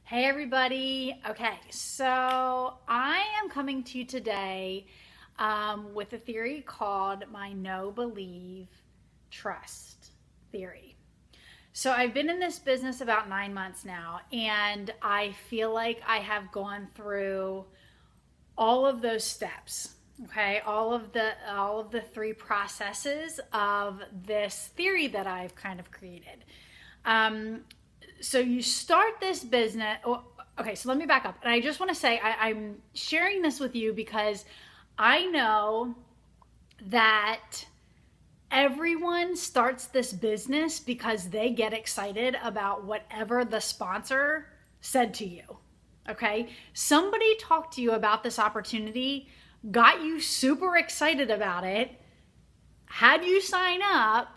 Hey everybody. Okay, so I am coming to you today with a theory called my know, believe, trust theory. So I've been in this business about 9 months now, and I feel like I have gone through all of those steps. Okay, all of the three processes of this theory that I've kind of created. Um, so you start this business. Okay, so let me back up. And I just want to say I'm sharing this with you because I know that everyone starts this business because they get excited about whatever the sponsor said to you. Okay, somebody talked to you about this opportunity, got you super excited about it, had you sign up,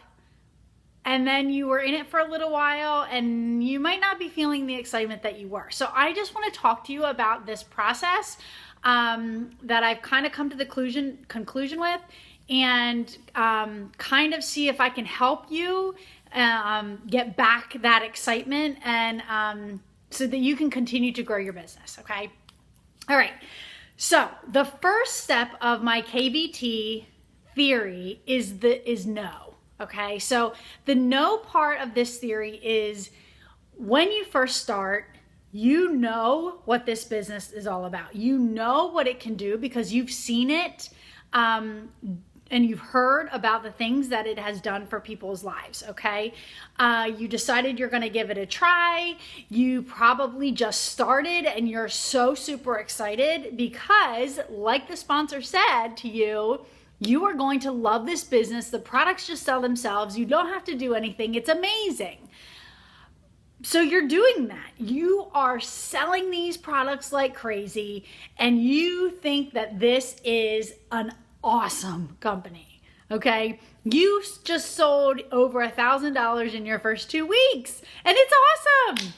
and then you were in it for a little while and you might not be feeling the excitement that you were. So I just want to talk to you about this process that I've kind of come to the conclusion with, and kind of see if I can help you get back that excitement, and so that you can continue to grow your business. Okay. All right. So the first step of my KBT theory is no. Okay, so the no part of this theory is when you first start, you know what this business is all about. You know what it can do because you've seen it, and you've heard about the things that it has done for people's lives. Okay, you decided you're going to give it a try. You probably just started and you're so super excited because, like the sponsor said to you, you are going to love this business. The products just sell themselves. You don't have to do anything. It's amazing. So you're doing that. You are selling these products like crazy, and you think that this is an awesome company. Okay? You just sold over $1,000 in your first 2 weeks, and it's awesome.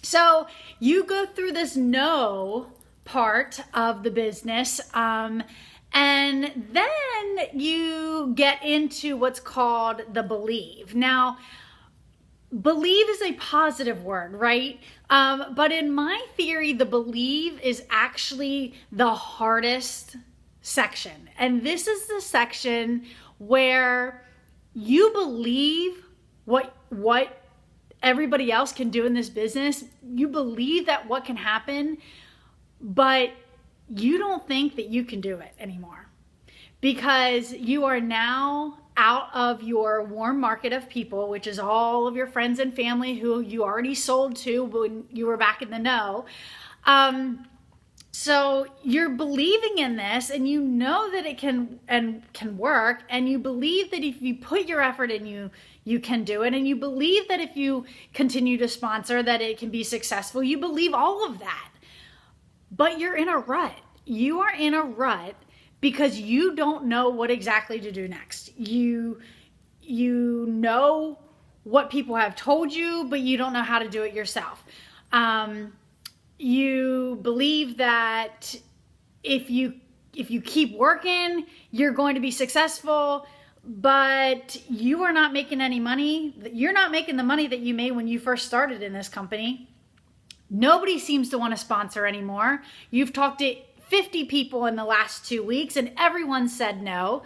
So you go through this no part of the business, and then you get into what's called the believe. Now, believe is a positive word, right? But in my theory, the believe is actually the hardest section. And this is the section where you believe what everybody else can do in this business. You believe that what can happen, but you don't think that you can do it anymore because you are now out of your warm market of people, which is all of your friends and family who you already sold to when you were back in the know. So you're believing in this, and you know that it can work, and you believe that if you put your effort in, you can do it, and you believe that if you continue to sponsor that it can be successful. You believe all of that. But you're in a rut. You are in a rut because you don't know what exactly to do next. You know what people have told you, but you don't know how to do it yourself. You believe that if you keep working, you're going to be successful, but you are not making any money. You're not making the money that you made when you first started in this company. Nobody seems to want to sponsor anymore. You've talked to 50 people in the last 2 weeks and everyone said no.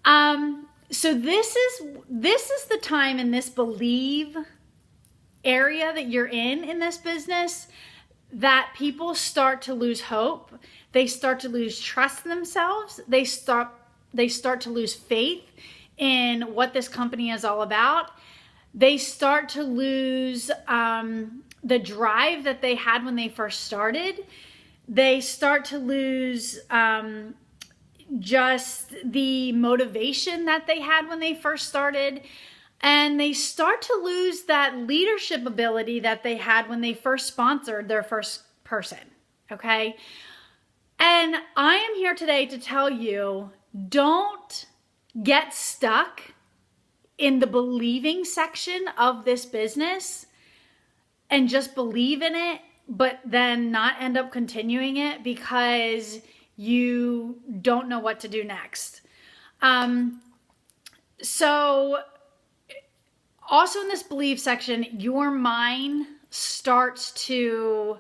So this is the time in this believe area that you're in this business that people start to lose hope. They start to lose trust in themselves. They start to lose faith in what this company is all about. They start to lose the drive that they had when they first started. They start to lose just the motivation that they had when they first started. And they start to lose that leadership ability that they had when they first sponsored their first person. Okay? And I am here today to tell you, don't get stuck in the believing section of this business and just believe in it, but then not end up continuing it because you don't know what to do next. So also in this believe section, your mind starts to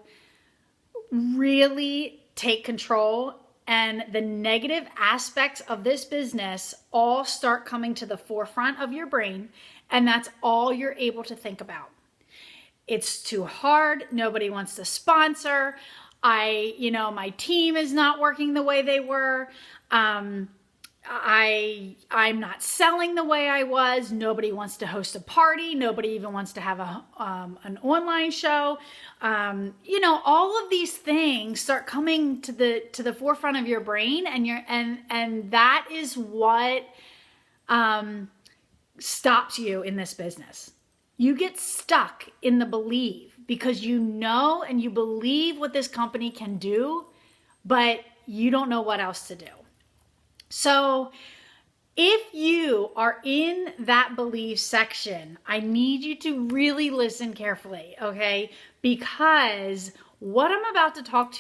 really take control and the negative aspects of this business all start coming to the forefront of your brain, and that's all you're able to think about. It's too hard. Nobody wants to sponsor. My team is not working the way they were. I'm not selling the way I was. Nobody wants to host a party. Nobody even wants to have an online show. All of these things start coming to the forefront of your brain, and that is what stops you in this business. You get stuck in the belief because you know and you believe what this company can do, but you don't know what else to do. So if you are in that belief section, I need you to really listen carefully, okay? Because what I'm about to talk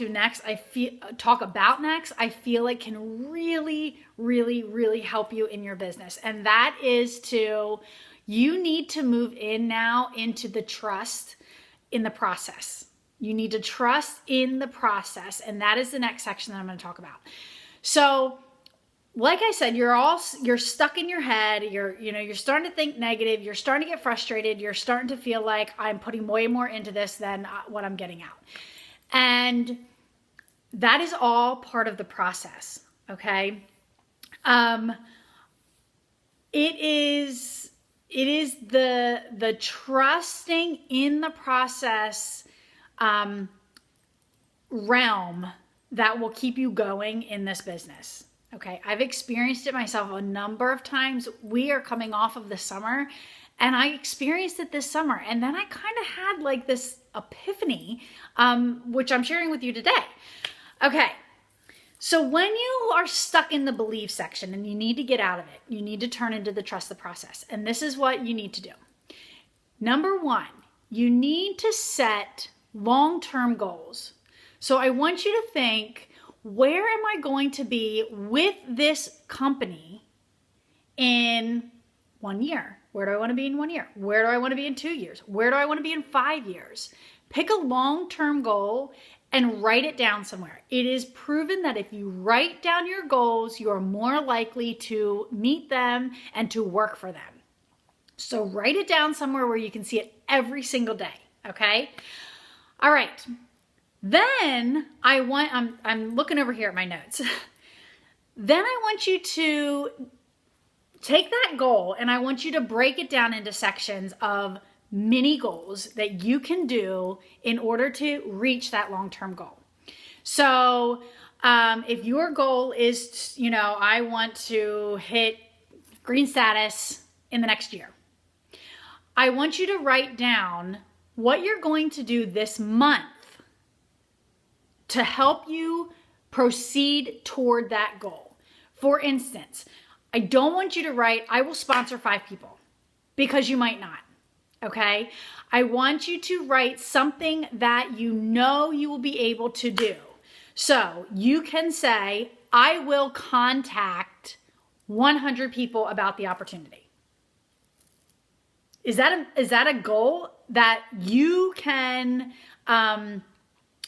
about next, I feel like can really, really, really help you in your business. And that is you need to move in now into the trust in the process. You need to trust in the process. And that is the next section that I'm going to talk about. So like I said, you're stuck in your head. You're starting to think negative. You're starting to get frustrated. You're starting to feel like I'm putting way more into this than what I'm getting out. And that is all part of the process. Okay. It is the trusting in the process realm that will keep you going in this business. Okay, I've experienced it myself a number of times. We are coming off of the summer, and I experienced it this summer, and then I kind of had like this epiphany, which I'm sharing with you today. Okay. So when you are stuck in the belief section and you need to get out of it, you need to turn into the trust the process. And this is what you need to do. Number one, you need to set long-term goals. So I want you to think, where am I going to be with this company in 1 year? Where do I want to be in 1 year? Where do I want to be in 2 years? Where do I want to be in 5 years? Pick a long-term goal and write it down somewhere. It is proven that if you write down your goals, you are more likely to meet them and to work for them. So write it down somewhere where you can see it every single day, okay? All right. Then I'm looking over here at my notes. Then I want you to take that goal and I want you to break it down into sections of mini goals that you can do in order to reach that long-term goal. So if your goal is, I want to hit green status in the next year, I want you to write down what you're going to do this month to help you proceed toward that goal. For instance, I don't want you to write, I will sponsor 5 people, because you might not. Okay, I want you to write something that you know you will be able to do. So you can say, I will contact 100 people about the opportunity. Is that a goal that you can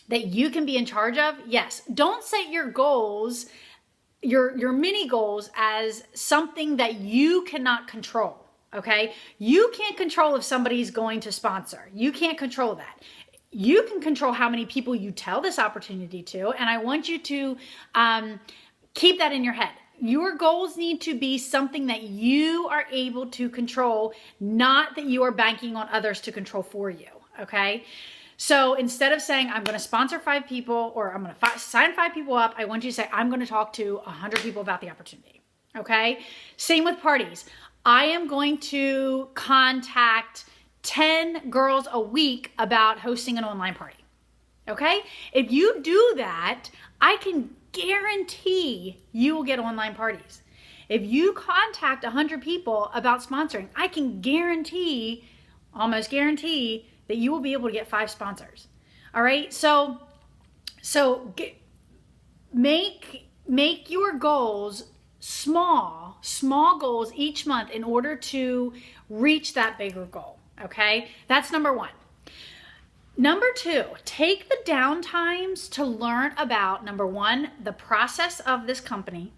be in charge of? Yes. Don't set your goals, your mini goals, as something that you cannot control. Okay, you can't control if somebody's going to sponsor. You can't control that. You can control how many people you tell this opportunity to, and I want you to keep that in your head. Your goals need to be something that you are able to control, not that you are banking on others to control for you, okay? So instead of saying, I'm going to sponsor 5 people or I'm going to sign 5 people up, I want you to say, I'm going to talk to 100 people about the opportunity, okay? Same with parties. I am going to contact 10 girls a week about hosting an online party. Okay? If you do that, I can guarantee you will get online parties. If you contact 100 people about sponsoring, I can almost guarantee that you will be able to get 5 sponsors. All right? So make your goals small goals each month in order to reach that bigger goal. Okay, that's number one. Number 2, take the downtimes to learn about, number 1, the process of this company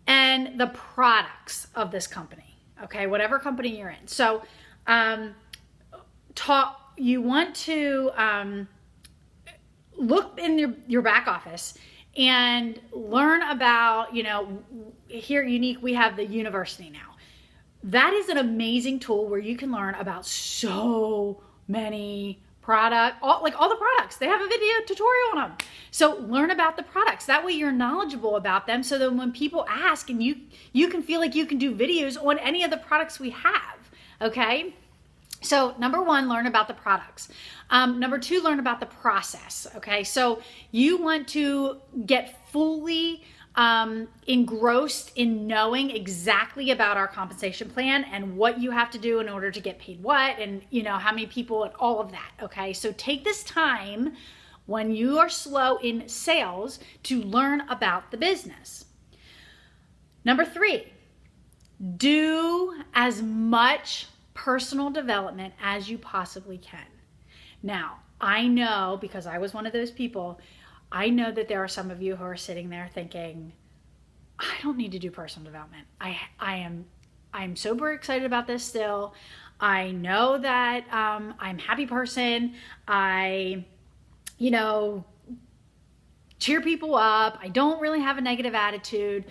and the products of this company. Okay, whatever company you're in. So, you want to look in your back office and learn about, here at Younique, we have the university now. That is an amazing tool where you can learn about so many products, all the products. They have a video tutorial on them. So learn about the products. That way you're knowledgeable about them, so that when people ask, and you can feel like you can do videos on any of the products we have, okay? So number 1, learn about the products. Number 2, learn about the process, okay? So you want to get fully engrossed in knowing exactly about our compensation plan and what you have to do in order to get paid what, and how many people and all of that, okay? So take this time when you are slow in sales to learn about the business. Number 3, do as much personal development as you possibly can. Now, I know, because I was one of those people, I know that there are some of you who are sitting there thinking, I don't need to do personal development. I'm super excited about this still. I know that I'm a happy person. I, cheer people up. I don't really have a negative attitude.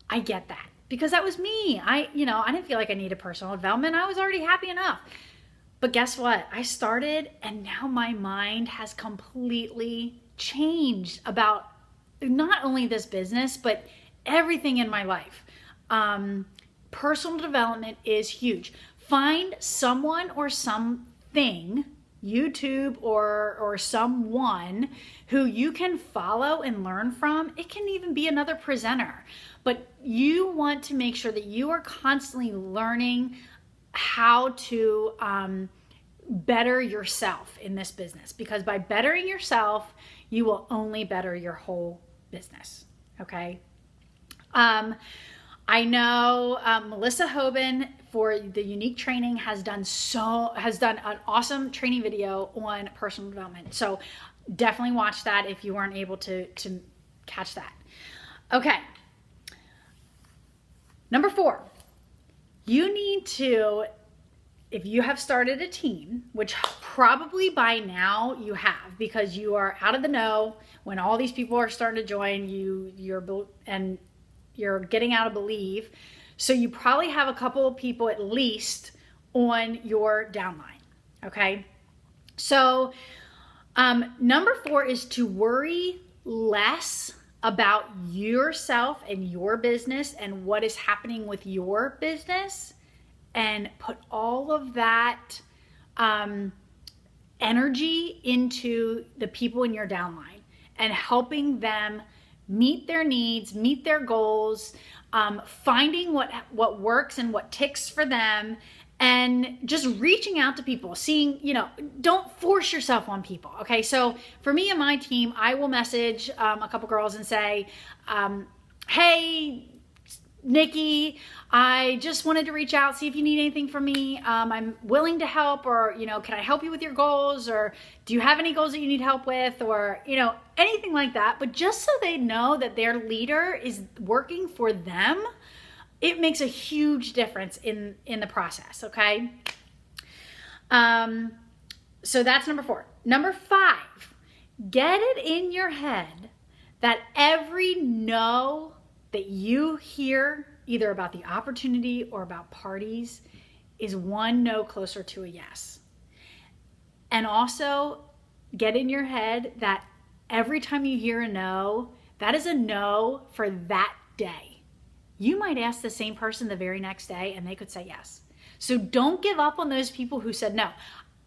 I get that, because that was me. I didn't feel like I needed personal development. I was already happy enough. But guess what? I started, and now my mind has completely changed about not only this business, but everything in my life. Personal development is huge. Find someone or something, YouTube or someone who you can follow and learn from. It can even be another presenter, but you want to make sure that you are constantly learning how to better yourself in this business, because by bettering yourself, you will only better your whole business. Okay. I know Melissa Hoban for the Younique training has done an awesome training video on personal development. So definitely watch that if you weren't able to catch that. Okay. Number 4, you need to, if you have started a team, which probably by now you have, because you are out of the know when all these people are starting to join you're getting out of Believe. So you probably have a couple of people at least on your downline. Okay. So number 4 is to worry less about yourself and your business and what is happening with your business, and put all of that energy into the people in your downline and helping them meet their needs, meet their goals, finding what works and what ticks for them, and just reaching out to people, seeing, don't force yourself on people. Okay. So for me and my team, I will message a couple girls and say, hey, Nikki, I just wanted to reach out, see if you need anything from me. I'm willing to help, or, can I help you with your goals? Or do you have any goals that you need help with? Or, anything like that. But just so they know that their leader is working for them, it makes a huge difference in the process. Okay. So that's number 4. Number 5, get it in your head that every no that you hear, either about the opportunity or about parties, is one no closer to a yes. And also get in your head that every time you hear a no, that is a no for that day. You might ask the same person the very next day and they could say yes. So don't give up on those people who said no.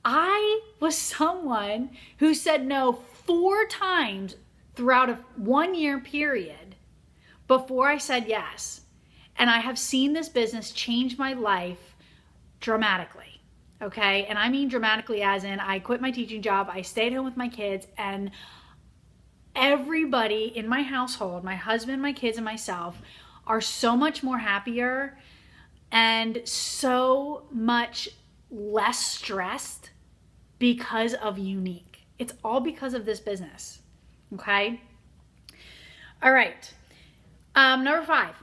I was someone who said no 4 times throughout a 1-year period before I said yes. And I have seen this business change my life dramatically. Okay. And I mean dramatically as in I quit my teaching job. I stayed home with my kids, and everybody in my household, my husband, my kids, and myself, are so much more happier and so much less stressed because of Unique. It's all because of this business. Okay? All right. Number 5,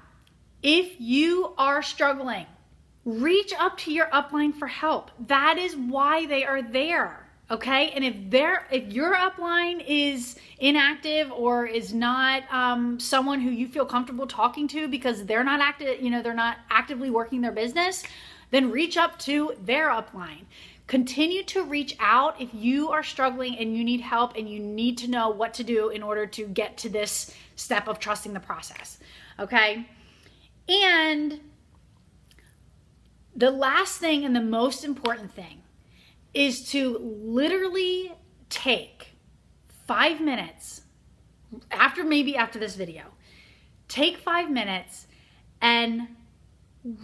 if you are struggling, reach up to your upline for help. That is why they are there. Okay, and if your upline is inactive or is not someone who you feel comfortable talking to because they're not they're not actively working their business, then reach up to their upline. Continue to reach out if you are struggling and you need help and you need to know what to do in order to get to this step of trusting the process. Okay, and the last thing and the most important thing is to literally take 5 minutes after this video, take 5 minutes and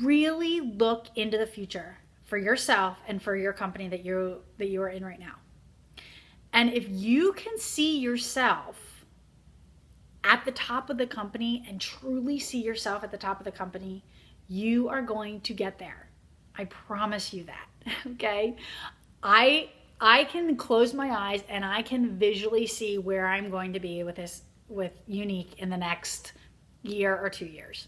really look into the future for yourself and for your company that you are in right now. And if you can see yourself at the top of the company and truly see yourself at the top of the company, you are going to get there. I promise you that. Okay? I can close my eyes and I can visually see where I'm going to be with Unique in the next year or 2 years.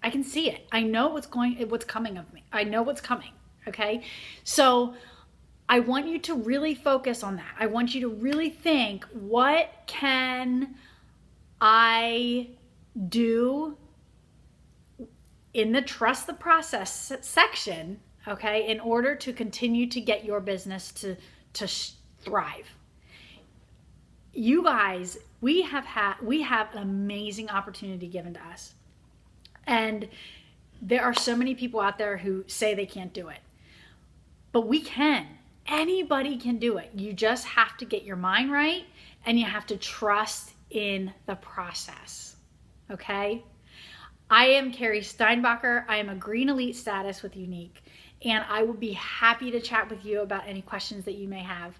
I can see it. I know what's coming of me. I know what's coming. Okay? So I want you to really focus on that. I want you to really think, what can I do in the trust the process section, okay, in order to continue to get your business to thrive. You guys, we have an amazing opportunity given to us. And there are so many people out there who say they can't do it. But we can. Anybody can do it. You just have to get your mind right and you have to trust in the process. Okay? I am Carrie Steinbacher. I am a Green Elite status with Unique, and I will be happy to chat with you about any questions that you may have.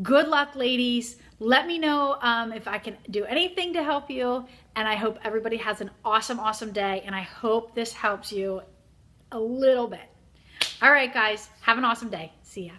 Good luck, ladies. Let me know if I can do anything to help you, and I hope everybody has an awesome, awesome day, and I hope this helps you a little bit. All right, guys, have an awesome day. See ya.